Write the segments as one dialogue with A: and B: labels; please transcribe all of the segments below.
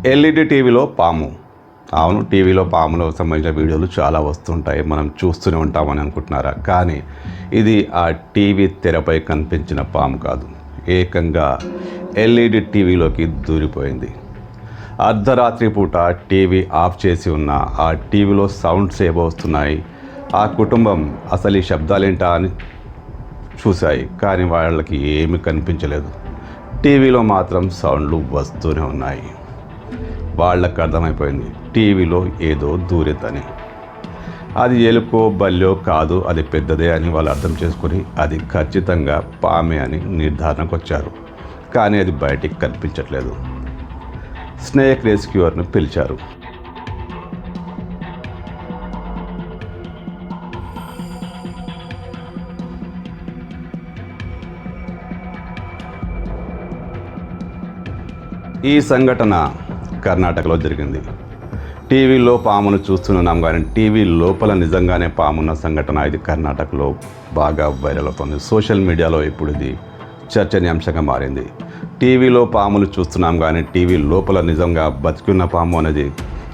A: LED టీవీలో పాము. అవును, టీవీలో పాములకు సంబంధించిన వీడియోలు చాలా వస్తుంటాయి, మనం చూస్తూనే ఉంటామని అనుకుంటున్నారా? కానీ ఇది ఆ టీవీ తెరపై కనిపించిన పాము కాదు, ఏకంగా ఎల్ఈడి టీవీలోకి దూరిపోయింది. అర్ధరాత్రి పూట టీవీ ఆఫ్ చేసి ఉన్న ఆ టీవీలో సౌండ్స్ ఏవో వస్తున్నాయి. ఆ కుటుంబం అసలు ఈ శబ్దాలేంటా అని చూశాయి, కానీ వాళ్ళకి ఏమీ కనిపించలేదు. టీవీలో మాత్రం సౌండ్లు వస్తూనే ఉన్నాయి. వాళ్ళకు అర్థమైపోయింది టీవీలో ఏదో దూరిద్దని. అది ఎలుకో బల్లో కాదు, అది పెద్దదే అని వాళ్ళు అర్థం చేసుకొని అది ఖచ్చితంగా పామే అని నిర్ధారణకు వచ్చారు. కానీ అది బయటికి కనిపించట్లేదు. స్నేక్ రెస్క్యూవర్ను పిలిచారు. ఈ సంఘటన కర్ణాటకలో జరిగింది. టీవీలో పామును చూస్తున్నాం, కానీ టీవీ లోపల నిజంగానే పామున్న సంఘటన ఇది కర్ణాటకలో బాగా వైరల్ అవుతుంది. సోషల్ మీడియాలో ఇప్పుడు ఇది చర్చనీయాంశంగా మారింది. టీవీలో పాములు చూస్తున్నాం, కానీ టీవీ లోపల నిజంగా బతికున్న పాము అనేది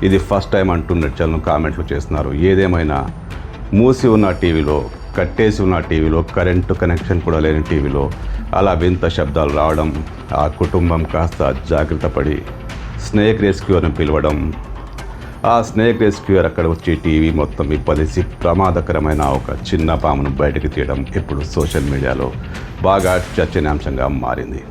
A: ఇది ఫస్ట్ టైం అంటూ నెటిజన్లు కామెంట్లు చేస్తున్నారు. ఏదేమైనా మూసి ఉన్న టీవీలో, కట్టేసి ఉన్న టీవీలో, కరెంటు కనెక్షన్ కూడా లేని టీవీలో అలా వింత శబ్దాలు రావడం, ఆ కుటుంబం కాస్త జాగ్రత్త పడి స్నేక్ రెస్క్యూవర్ని పిలవడం, ఆ స్నేక్ రెస్క్యూవర్ అక్కడ వచ్చి టీవీ మొత్తం విప్పదీసి ప్రమాదకరమైన ఒక చిన్న పామును బయటకు తీయడం ఇప్పుడు సోషల్ మీడియాలో బాగా చర్చనీయాంశంగా మారింది.